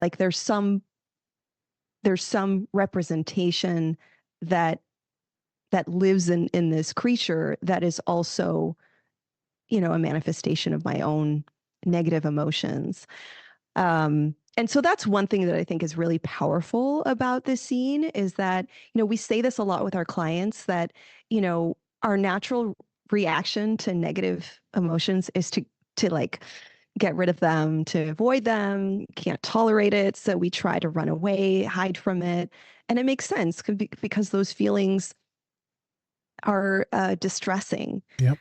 Like there's some representation that lives in this creature that is also, a manifestation of my own negative emotions. And so that's one thing that I think is really powerful about this scene is that, we say this a lot with our clients that, our natural reaction to negative emotions is to like get rid of them, to avoid them, can't tolerate it. So we try to run away, hide from it. And it makes sense because those feelings are distressing. Yep.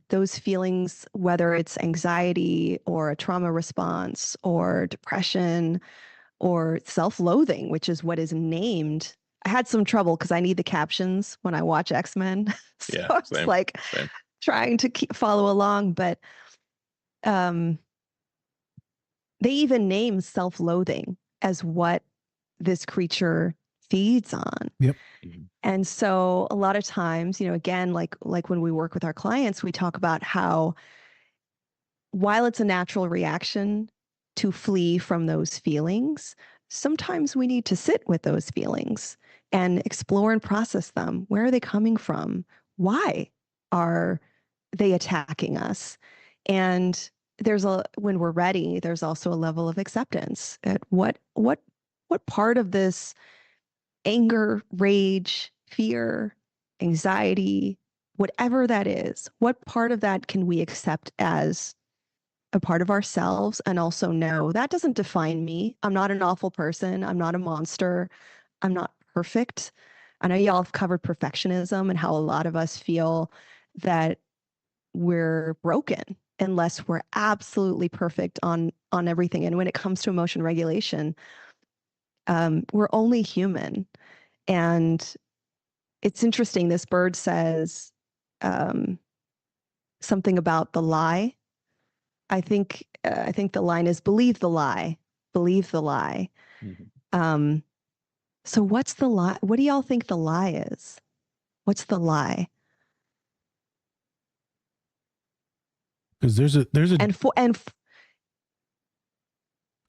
Those feelings, whether it's anxiety or a trauma response or depression or self-loathing, which is what is named. I had some trouble because I need the captions when I watch X-Men. So Yeah, it's like same. trying to follow along, but um, they even name self-loathing as what this creature feeds on. Yep. And so a lot of times, again, like when we work with our clients, we talk about how while it's a natural reaction to flee from those feelings, sometimes we need to sit with those feelings and explore and process them. Where are they coming from? Why are they attacking us? And when we're ready, there's also a level of acceptance at what part of this anger, rage, fear, anxiety, whatever that is, what part of that can we accept as a part of ourselves and also know that doesn't define me. I'm not an awful person. I'm not a monster. I'm not perfect. I know y'all have covered perfectionism and how a lot of us feel that we're broken unless we're absolutely perfect on everything. And when it comes to emotion regulation, we're only human. And it's interesting. This bird says something about the lie. I think the line is believe the lie, believe the lie. Mm-hmm. So what's the lie? What do y'all think the lie is? What's the lie? Because there's a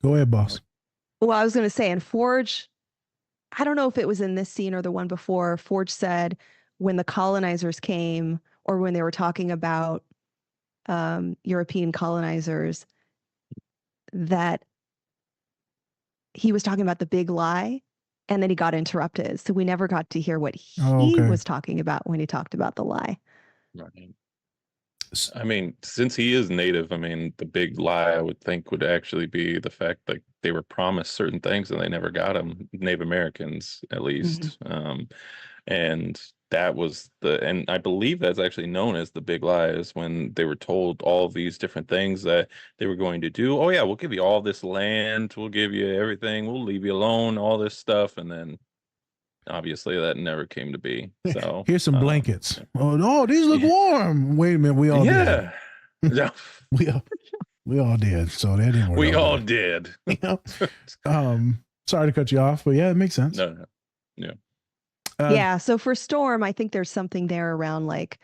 go ahead, boss. Well, I was going to say, and Forge, I don't know if it was in this scene or the one before. Forge said when the colonizers came, or when they were talking about European colonizers, that he was talking about the big lie, and then he got interrupted. So we never got to hear what he was talking about when he talked about the lie. Right. I mean, since he is native, I mean, the big lie I would think would actually be the fact that they were promised certain things and they never got them, Native Americans at least. Mm-hmm. And that was and I believe that's actually known as the big lie, is when they were told all of these different things that they were going to do. Oh yeah, we'll give you all this land, we'll give you everything, we'll leave you alone, all this stuff, and then obviously that never came to be. So here's some blankets. Oh, these look warm. Wait a minute, we all did. Yeah. we all did. So that didn't work. We all did. Sorry to cut you off, but yeah, it makes sense. No. Yeah. Yeah. So for Storm, I think there's something there around like,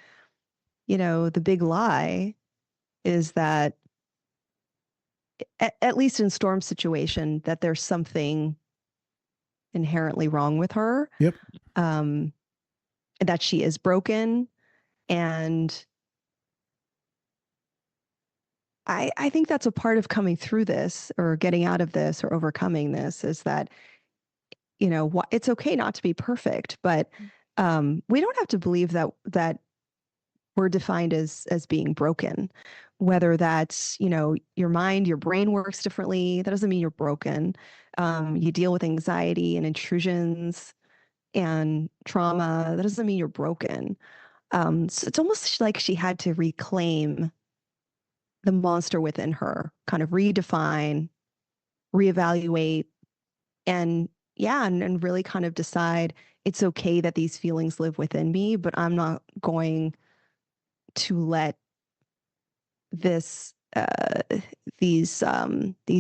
the big lie is that at least in Storm's situation, that there's something inherently wrong with her. Yep. That she is broken. And I think that's a part of coming through this or getting out of this or overcoming this, is that, it's okay not to be perfect, but we don't have to believe that we're defined as being broken. Whether that's, your mind, your brain works differently, that doesn't mean you're broken. You deal with anxiety and intrusions and trauma, that doesn't mean you're broken. So it's almost like she had to reclaim the monster within her, kind of redefine, reevaluate, and really kind of decide it's okay that these feelings live within me, but I'm not going to let these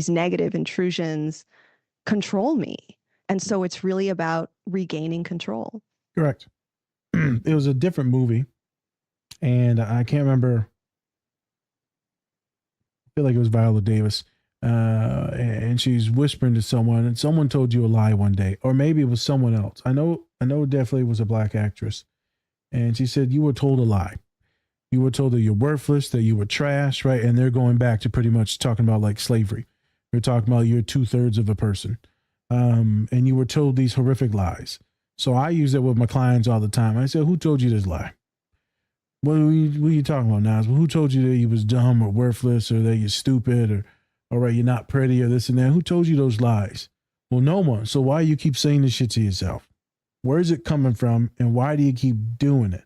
negative intrusions control me. And so it's really about regaining control. Correct. It was a different movie, and I can't remember. I feel like it was Viola Davis. and she's whispering to someone, and someone told you a lie one day, or maybe it was someone else. I know it definitely was a black actress, and she said you were told a lie. You were told that you're worthless, that you were trash, right? And they're going back to pretty much talking about like slavery. They're talking about you're 2/3 of a person, and you were told these horrific lies. So I use it with my clients all the time. I said, "Who told you this lie? What are you talking about, Nas? Well, who told you that you was dumb or worthless or that you're stupid or all right, you're not pretty or this and that? Who told you those lies? Well, no one. So why you keep saying this shit to yourself? Where is it coming from, and why do you keep doing it?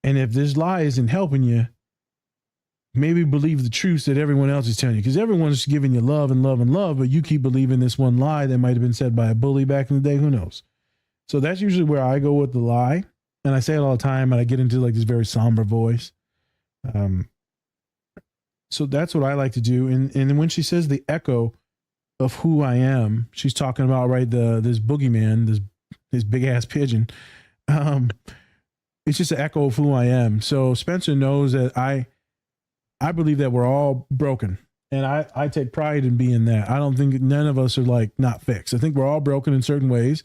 And if this lie isn't helping you, maybe believe the truth that everyone else is telling you, because everyone's giving you love and love and love, but you keep believing this one lie that might have been said by a bully back in the day. Who knows? So that's usually where I go with the lie. And I say it all the time, and I get into like this very somber voice. So that's what I like to do. And when she says the echo of who I am, she's talking about, right, this boogeyman, this big ass pigeon. It's just an echo of who I am. So Spencer knows that I believe that we're all broken. And I take pride in being that. I don't think none of us are like not fixed. I think we're all broken in certain ways.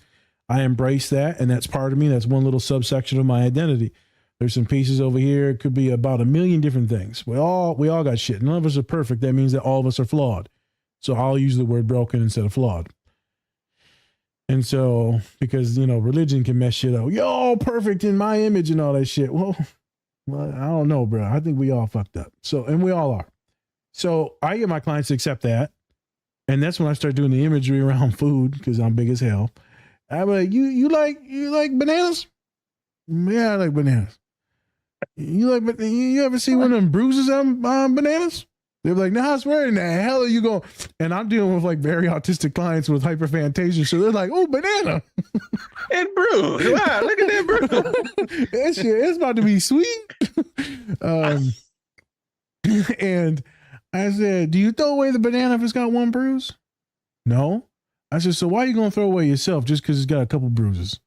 I embrace that, and that's part of me. That's one little subsection of my identity. There's some pieces over here. It could be about a million different things. We all got shit. None of us are perfect. That means that all of us are flawed. So I'll use the word broken instead of flawed. And so, because, religion can mess shit up. You're all perfect in my image and all that shit. Well, I don't know, bro. I think we all fucked up. So, and we all are. So I get my clients to accept that. And that's when I start doing the imagery around food, because I'm big as hell. I'm like, you like bananas? Yeah, I like bananas. You ever see one of them bruises on bananas? They're like, nah, I swear, in the hell are you going? And I'm dealing with like very autistic clients with hyperphantasia. So they're like, oh, banana. And bruise. Wow, look at that bruise. That shit, it's about to be sweet. And I said, do you throw away the banana if it's got one bruise? No. I said, so why are you going to throw away yourself just because it's got a couple bruises?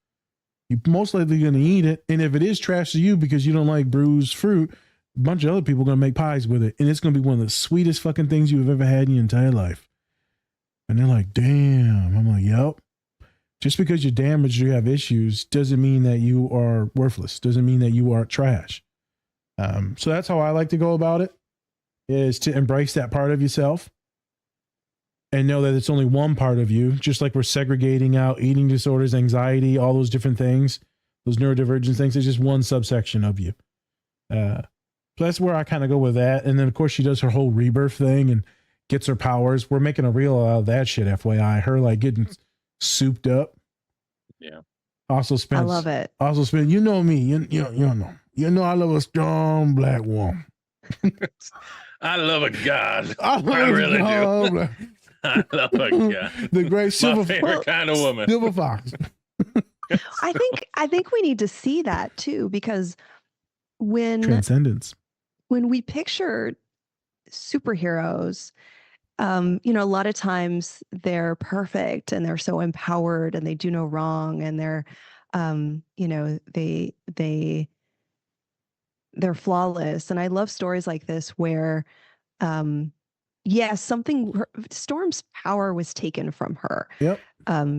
You're most likely going to eat it. And if it is trash to you because you don't like bruised fruit, a bunch of other people are going to make pies with it. And it's going to be one of the sweetest fucking things you've ever had in your entire life. And they're like, damn. I'm like, yep. Just because you're damaged or you have issues doesn't mean that you are worthless. Doesn't mean that you are trash. So that's how I like to go about it, is to embrace that part of yourself. And know that it's only one part of you, just like we're segregating out eating disorders, anxiety, all those different things, those neurodivergent things. It's just one subsection of you. So that's where I kind of go with that. And then, of course, she does her whole rebirth thing and gets her powers. We're making a reel out of that shit, FYI. Her like getting souped up. Yeah. Also spends. I love it. Also spends. You know me. You know I love a strong black woman. I love a god. I really do. Black. I love a god. The great silver, my favorite kind of woman. Silver fox. I think we need to see that too, because Transcendence. When we picture superheroes, a lot of times they're perfect and they're so empowered and they do no wrong, and they're they're flawless. And I love stories like this where yes, Storm's power was taken from her. Yep.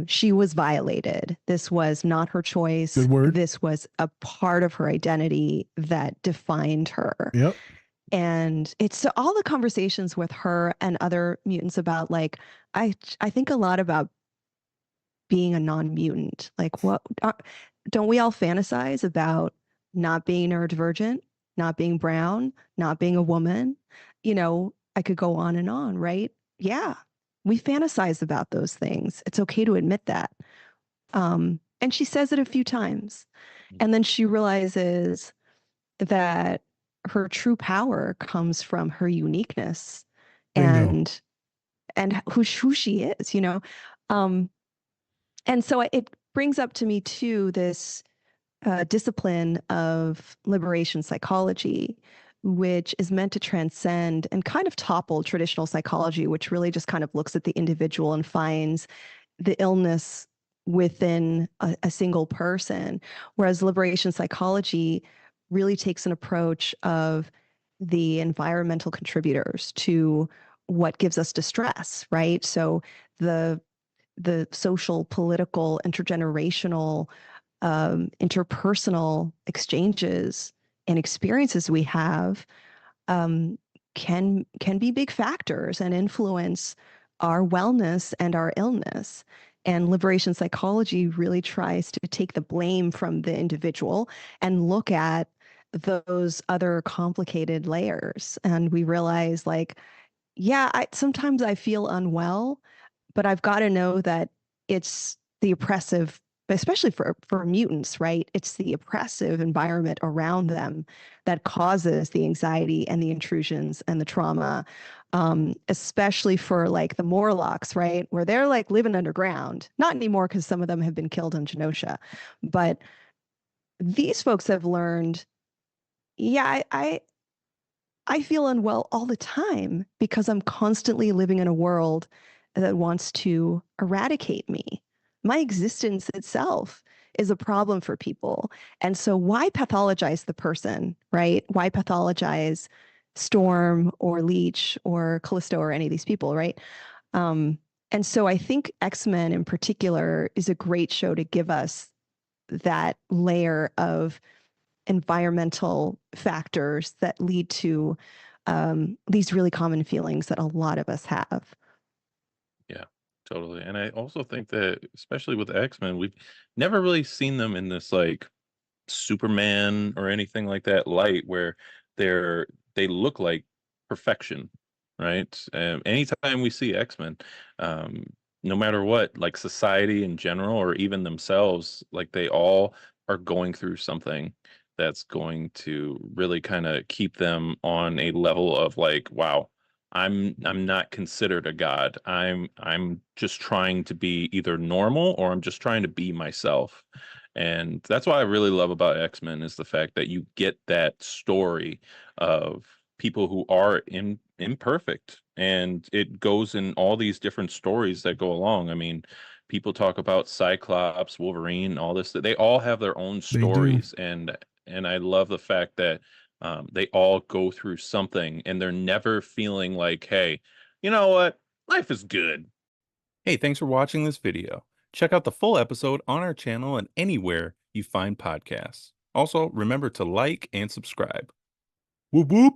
She was violated. This was not her choice. Good word. This was a part of her identity that defined her. Yep. And it's all the conversations with her and other mutants about, like, I think a lot about being a non-mutant. Like, what don't we all fantasize about not being neurodivergent, not being brown, not being a woman? I could go on and on, right? Yeah, we fantasize about those things. It's okay to admit that. And she says it a few times. And then she realizes that her true power comes from her uniqueness and who she is, and so it brings up to me too this discipline of liberation psychology, which is meant to transcend and kind of topple traditional psychology, which really just kind of looks at the individual and finds the illness within a single person, whereas liberation psychology really takes an approach of the environmental contributors to what gives us distress, right? So the social, political, intergenerational, interpersonal exchanges and experiences we have um, can be big factors and influence our wellness and our illness. And liberation psychology really tries to take the blame from the individual and look at those other complicated layers. And we realize, like, yeah, sometimes I feel unwell, but I've got to know that it's the oppressive, especially for mutants, right? It's the oppressive environment around them that causes the anxiety and the intrusions and the trauma, especially for like the Morlocks, right? Where they're like living underground. Not anymore because some of them have been killed in Genosha, but these folks have learned, yeah, I feel unwell all the time because I'm constantly living in a world that wants to eradicate me. My existence itself is a problem for people. And so why pathologize the person, right? Why pathologize Storm or Leech or Callisto or any of these people, right? Um, and so I think X-Men in particular is a great show to give us that layer of environmental factors that lead to these really common feelings that a lot of us have. Yeah, totally. And I also think that, especially with X-Men, we've never really seen them in this like Superman or anything like that light where they look like perfection, right? Anytime we see X-Men, um, no matter what, like society in general or even themselves, like they all are going through something that's going to really kind of keep them on a level of like, wow, I'm not considered a god. I'm just trying to be either normal or I'm just trying to be myself. And that's what I really love about X-Men is the fact that you get that story of people who are imperfect. And it goes in all these different stories that go along. I mean, people talk about Cyclops, Wolverine, all this. They all have their own They do. stories. And I love the fact that they all go through something and they're never feeling like, hey, you know what? Life is good. Hey, thanks for watching this video. Check out the full episode on our channel and anywhere you find podcasts. Also, remember to like and subscribe. Whoop whoop!